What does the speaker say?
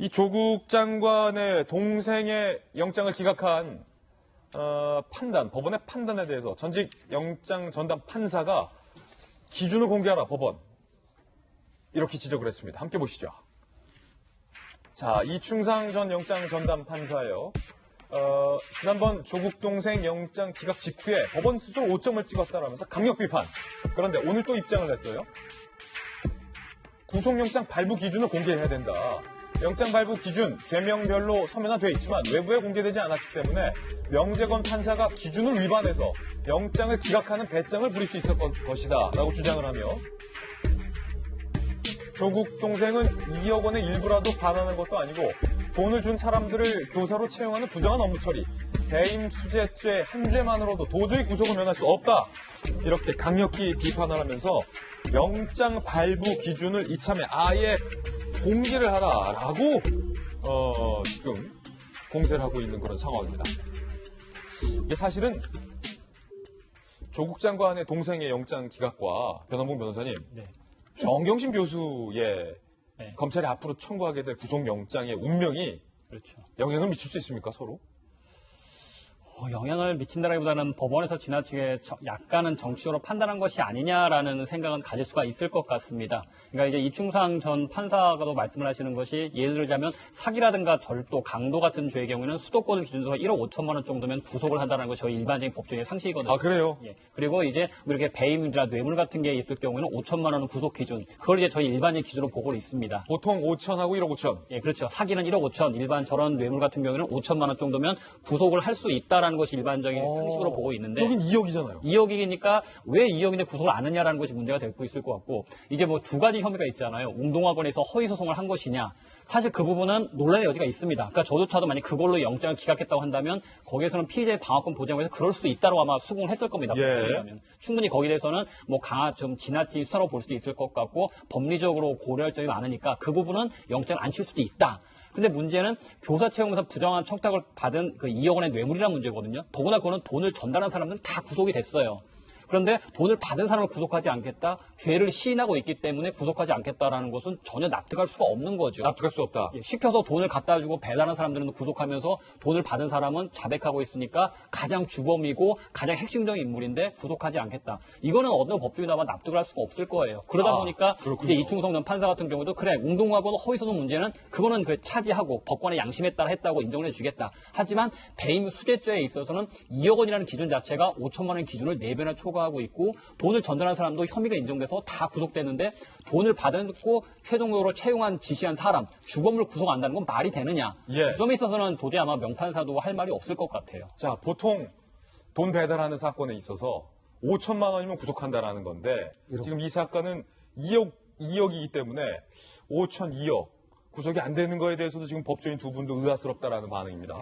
이 조국 장관의 동생의 영장을 기각한 판단, 법원의 판단에 대해서 전직 영장 전담 판사가 기준을 공개하라, 법원. 이렇게 지적을 했습니다. 함께 보시죠. 자, 이충상 전 영장 전담 판사예요. 지난번 조국 동생 영장 기각 직후에 법원 스스로 5점을 찍었다라면서 강력 비판. 그런데 오늘 또 입장을 냈어요. 구속영장 발부 기준을 공개해야 된다. 영장 발부 기준, 죄명별로 서면화되어 있지만 외부에 공개되지 않았기 때문에 명재건 판사가 기준을 위반해서 영장을 기각하는 배짱을 부릴 수 있을 것이다 라고 주장을 하며 조국 동생은 2억 원의 일부라도 반환한 것도 아니고 돈을 준 사람들을 교사로 채용하는 부정한 업무 처리, 배임 수재죄 한 죄만으로도 도저히 구속을 면할 수 없다. 이렇게 강력히 비판을 하면서 영장 발부 기준을 이참에 아예 공개를 하라라고 지금 공세를 하고 있는 그런 상황입니다. 이게 사실은 조국 장관의 동생의 영장 기각과 변호봉 변호사님, 네. 정경심 교수의 네. 검찰이 앞으로 청구하게 될 구속영장의 운명이 그렇죠. 영향을 미칠 수 있습니까, 서로? 영향을 미친다기보다는 법원에서 지나치게 약간은 정치적으로 판단한 것이 아니냐라는 생각은 가질 수가 있을 것 같습니다. 그러니까 이제 이충상 전 판사가도 말씀을 하시는 것이 예를 들자면 사기라든가 절도, 강도 같은 죄의 경우에는 수도권을 기준으로 1억 5천만 원 정도면 구속을 한다는 것이 저희 일반적인 법조인의 상식이거든요. 아, 그래요? 예. 그리고 이제 이렇게 배임이나 뇌물 같은 게 있을 경우에는 5천만 원은 구속 기준. 그걸 이제 저희 일반적인 기준으로 보고 있습니다. 보통 5천하고 1억 5천. 예, 그렇죠. 사기는 1억 5천, 일반 저런 뇌물 같은 경우에는 5천만 원 정도면 구속을 할 수 있다라는 것이 일반적인 상식으로 보고 있는데. 여긴 2억이잖아요. 2억이니까 왜 2억인데 구속을 안 했냐라는 것이 문제가 되고 있을 것 같고, 이제 뭐 두 가지 혐의가 있잖아요. 운동학원에서 허위 소송을 한 것이냐. 사실 그 부분은 논란의 여지가 있습니다. 그러니까 저조차도 만약 그걸로 영장을 기각했다고 한다면 거기에서는 피의자의 방어권 보장에서 그럴 수 있다고 아마 수긍을 했을 겁니다. 예. 충분히 거기에 대해서는 뭐 좀 지나친 수사로 볼 수도 있을 것 같고 법리적으로 고려할 점이 많으니까 그 부분은 영장을 안 칠 수도 있다. 근데 문제는 교사 채용에서 부정한 청탁을 받은 그 2억 원의 뇌물이라는 문제거든요. 더구나 그거는 돈을 전달한 사람들은 다 구속이 됐어요. 그런데 돈을 받은 사람을 구속하지 않겠다, 죄를 시인하고 있기 때문에 구속하지 않겠다라는 것은 전혀 납득할 수가 없는 거죠. 납득할 수 없다. 시켜서 돈을 갖다 주고 배달한 사람들은 구속하면서 돈을 받은 사람은 자백하고 있으니까 가장 주범이고 가장 핵심적인 인물인데 구속하지 않겠다. 이거는 어느 법조인도 아마 납득을 할 수가 없을 거예요. 그러다 보니까 그렇군요. 이제 이충성 전 판사 같은 경우도 그래, 운동하고는 허위소송 문제는 그거는 차지하고 법관의 양심에 따라 했다고 인정을 해주겠다. 하지만 배임 수재죄에 있어서는 2억 원이라는 기준 자체가 5천만 원 기준을 4배나 초과하고 있고 돈을 전달한 사람도 혐의가 인정돼서 다 구속되는데 돈을 받고 최종적으로 채용한 지시한 사람, 주범을 구속 안 한다는 건 말이 되느냐. 예. 그 점에 있어서는 도저히 아마 명판사도 할 말이 없을 것 같아요. 자, 보통 돈 배달하는 사건에 있어서 5천만 원이면 구속한다라는 건데 지금 이 사건은 2억이기 때문에 5천, 2억 구속이 안 되는 거에 대해서도 지금 법조인 두 분도 의아스럽다라는 반응입니다.